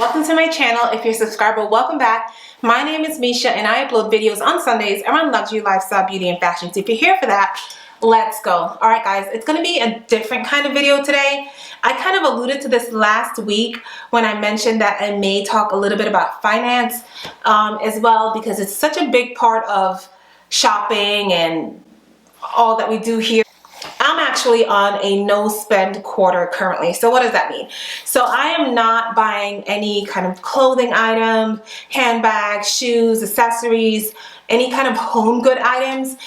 welcome to my channel. If you're a subscriber, welcome back. My name is Misha and I upload videos on Sundays around luxury, lifestyle, beauty, and fashion. So if you're here for that, let's go. All right, guys, it's going to be a different kind of video today. I kind of alluded to this last week when I mentioned that I may talk a little bit about finance as well, because it's such a big part of shopping and all that we do here. I'm actually on a no spend quarter currently. So what does that mean? So I am not buying any kind of clothing item, handbags, shoes, accessories, any kind of home good items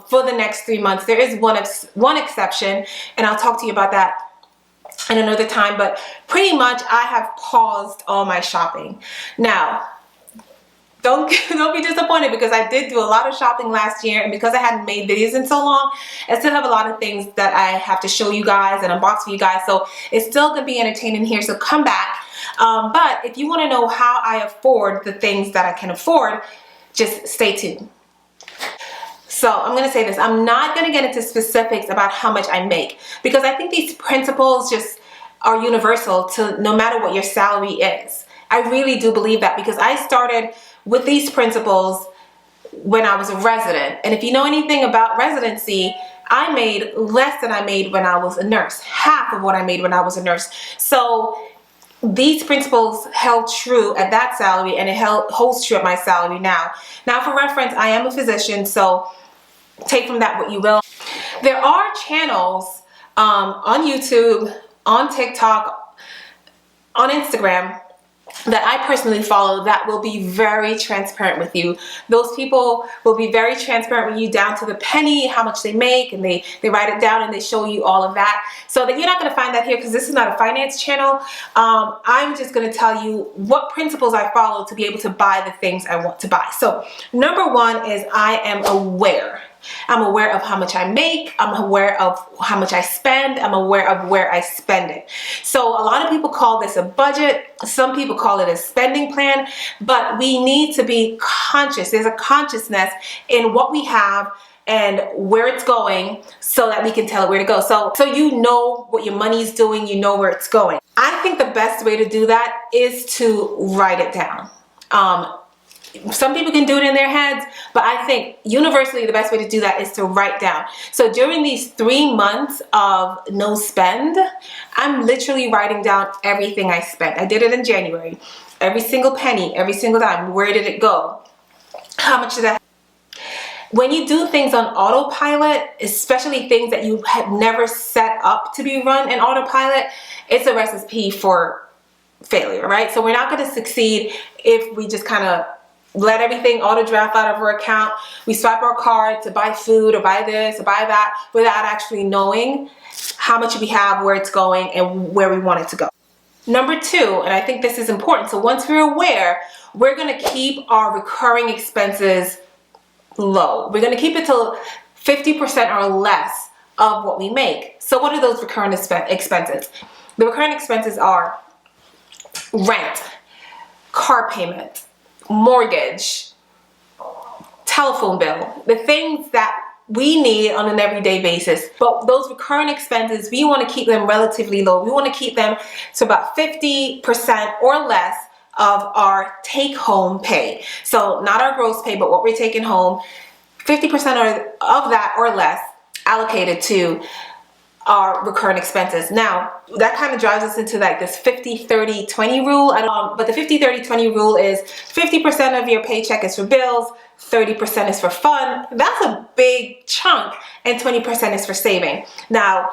for the next 3 months. There is one exception, and I'll talk to you about that in another time, but pretty much I have paused all my shopping. Now, don't be disappointed, because I did do a lot of shopping last year, and because I hadn't made videos in so long, I still have a lot of things that I have to show you guys and unbox for you guys. So it's still gonna be entertaining here, so come back. But if you want to know how I afford the things that I can afford, just stay tuned. So I'm gonna say this, I'm not gonna get into specifics about how much I make, because I think these principles just are universal to no matter what your salary is. I really do believe that, because I started with these principles when I was a resident. And if you know anything about residency, I made less than I made when I was a nurse, half of what I made when I was a nurse. So these principles held true at that salary, and it holds true at my salary now. Now, for reference, I am a physician, so take from that what you will. There are channels on YouTube, on TikTok, on Instagram that I personally follow that will be very transparent with you. Those people will be very transparent with you down to the penny, how much they make, and they write it down and they show you all of that. So that you're not going to find that here, because this is not a finance channel. I'm just going to tell you what principles I follow to be able to buy the things I want to buy. So number one is I am aware. I'm aware of how much I make. I'm aware of how much I spend. I'm aware of where I spend it. So a lot of people call this a budget. Some people call it a spending plan, but we need to be conscious. There's a consciousness in what we have and where it's going, so that we can tell it where to go. So you know what your money is doing, you know where it's going. I think the best way to do that is to write it down. Some people can do it in their heads, but I think universally the best way to do that is to write down. So during these 3 months of no spend, I'm literally writing down everything I spent. I did it in January. Every single penny, every single dime. Where did it go? How much did I? When you do things on autopilot, especially things that you had never set up to be run in autopilot, it's a recipe for failure, right? So we're not going to succeed if we just kind of let everything auto draft out of our account. We swipe our card to buy food or buy this or buy that without actually knowing how much we have, where it's going, and where we want it to go. Number two, and I think this is important, so once we're aware, we're going to keep our recurring expenses low. We're going to keep it to 50% or less of what we make. So what are those recurring expenses? The recurring expenses are rent, car payment, mortgage, telephone bill, the things that we need on an everyday basis. But those recurring expenses, we want to keep them relatively low. We want to keep them to about 50% or less of our take-home pay. So not our gross pay, but what we're taking home, 50% of that or less allocated to our recurring expenses. Now, that kind of drives us into like this 50-30-20 rule. But the 50-30-20 rule is 50% of your paycheck is for bills, 30% is for fun. That's a big chunk, and 20% is for saving. Now,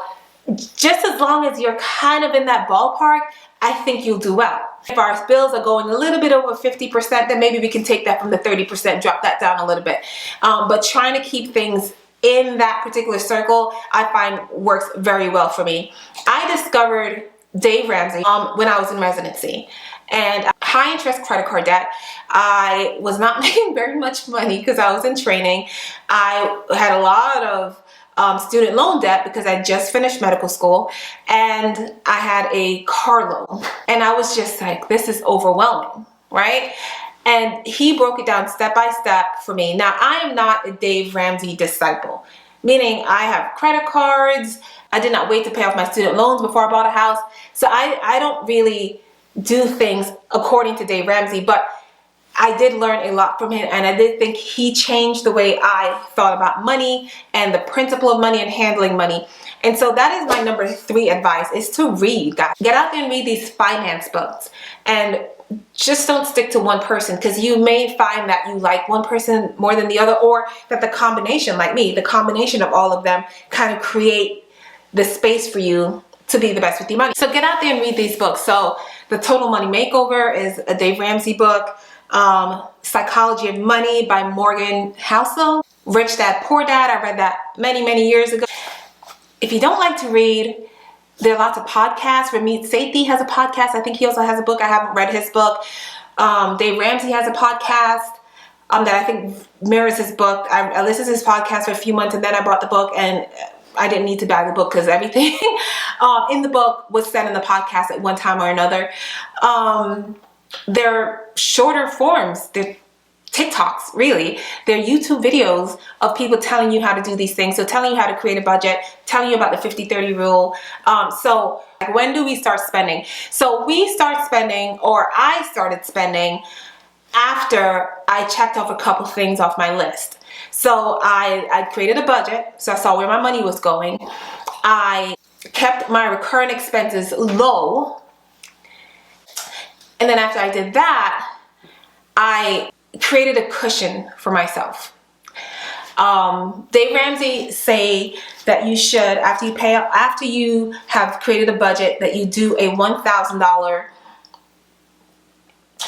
just as long as you're kind of in that ballpark, I think you'll do well. If our bills are going a little bit over 50%, then maybe we can take that from the 30%, drop that down a little bit. But trying to keep things in that particular circle, I find works very well for me. I discovered Dave Ramsey when I was in residency, and high interest credit card debt. I was not making very much money because I was in training. I had a lot of student loan debt because I just finished medical school, and I had a car loan, and I was just like, this is overwhelming, right? And he broke it down step by step for me. Now, I am not a Dave Ramsey disciple, meaning I have credit cards. I did not wait to pay off my student loans before I bought a house. So I don't really do things according to Dave Ramsey, but I did learn a lot from him, and I did think he changed the way I thought about money and the principle of money and handling money. And so that is my number 3 advice, is to read, guys. Get out there and read these finance books, and just don't stick to one person, because you may find that you like one person more than the other, or that the combination, like me, the combination of all of them kind of create the space for you to be the best with your money. So get out there and read these books. So The Total Money Makeover is a Dave Ramsey book. Psychology of Money by Morgan Housel. Rich Dad, Poor Dad, I read that many years ago. If you don't like to read, there are lots of podcasts. Ramit Sethi has a podcast. I think he also has a book. I haven't read his book. Dave Ramsey has a podcast that I think mirrors his book. I listened to his podcast for a few months, and then I bought the book, and I didn't need to buy the book because everything in the book was said in the podcast at one time or another. They're shorter forms. They're TikToks, really. They're YouTube videos of people telling you how to do these things. So telling you how to create a budget, telling you about the 50-30 rule. So when do we start spending? So we start spending, or I started spending, after I checked off a couple things off my list. So I created a budget, so I saw where my money was going. I kept my recurrent expenses low. And then after I did that, I created a cushion for myself. Dave Ramsey say that you should, after you have created a budget, that you do a $1,000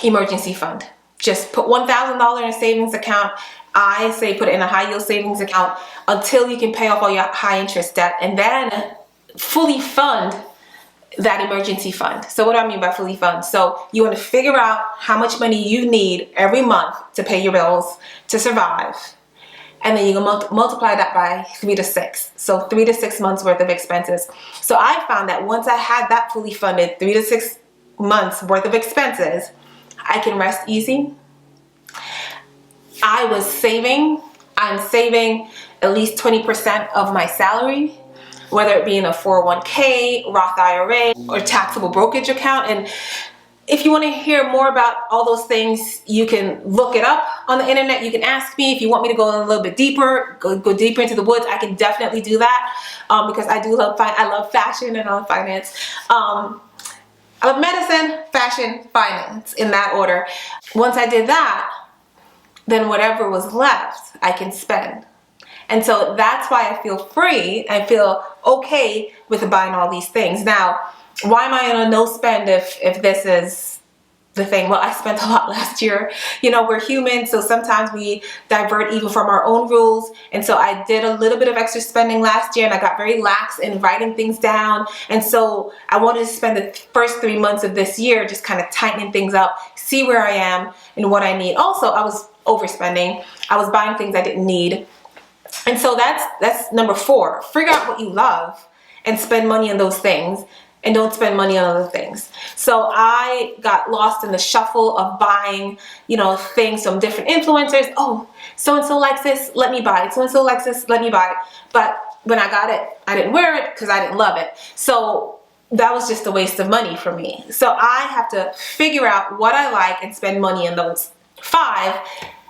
emergency fund. Just put $1,000 in a savings account. I say put it in a high yield savings account until you can pay off all your high interest debt, and then fully fund that emergency fund. So what do I mean by fully fund? So you want to figure out how much money you need every month to pay your bills, to survive. And then you can multiply that by 3 to 6. So 3 to 6 months worth of expenses. So I found that once I had that fully funded, 3 to 6 months worth of expenses, I can rest easy. I'm saving at least 20% of my salary, whether it be in a 401k, Roth IRA, or taxable brokerage account. And if you want to hear more about all those things, you can look it up on the internet. You can ask me if you want me to go a little bit deeper, go deeper into the woods. I can definitely do that because I love fashion and I love finance. I love medicine, fashion, finance, in that order. Once I did that, then whatever was left, I can spend. And so that's why I feel free. I feel okay with buying all these things. Now, why am I on a no spend if this is the thing? Well, I spent a lot last year. You know, we're human, so sometimes we divert even from our own rules. And so I did a little bit of extra spending last year, and I got very lax in writing things down. And so I wanted to spend the first 3 months of this year just kind of tightening things up, see where I am and what I need. Also, I was overspending. I was buying things I didn't need. And so that's number 4. Figure out what you love and spend money on those things, and don't spend money on other things. So I got lost in the shuffle of buying, you know, things from different influencers. Oh, so-and-so likes this, let me buy it. So-and-so likes this, let me buy it. But when I got it, I didn't wear it because I didn't love it. So that was just a waste of money for me. So I have to figure out what I like and spend money on those 5.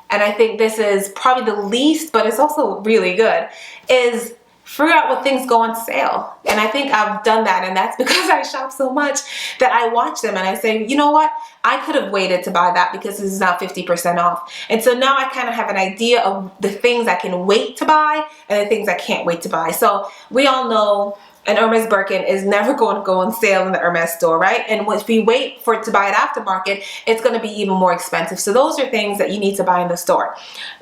And I think this is probably the least, but it's also really good, is figure out what things go on sale. And I think I've done that, and that's because I shop so much that I watch them and I say, you know what, I could have waited to buy that because this is now 50% off. And so now I kind of have an idea of the things I can wait to buy and the things I can't wait to buy. So we all know an Hermes Birkin is never going to go on sale in the Hermes store, right? And if we wait for it to buy it aftermarket, it's going to be even more expensive. So those are things that you need to buy in the store.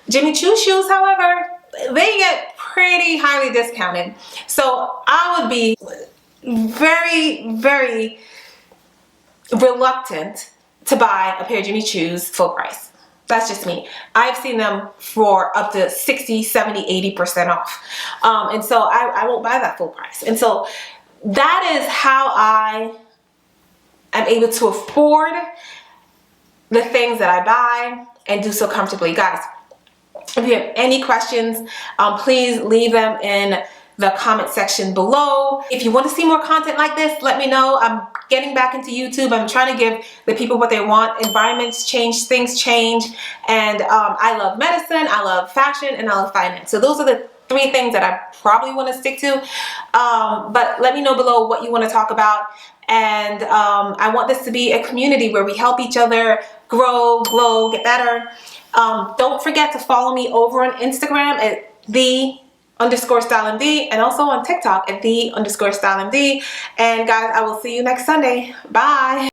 Jimmy Choo shoes, however, they get pretty highly discounted. So I would be very reluctant to buy a pair of Jimmy Choo's full price. That's just me. I've seen them for up to 60, 70, 80% off. And so I won't buy that full price. And so that is how I am able to afford the things that I buy and do so comfortably. Guys, if you have any questions, please leave them in the comment section below. If you want to see more content like this, let me know. I'm getting back into YouTube. I'm trying to give the people what they want. Environments change, things change, and I love medicine, I love fashion, and I love finance. So those are the 3 things that I probably want to stick to. But let me know below what you want to talk about. And I want this to be a community where we help each other grow, glow, get better. Don't forget to follow me over on Instagram at _StyleMD, and also on TikTok at _StyleMD. And guys, I will see you next Sunday. Bye.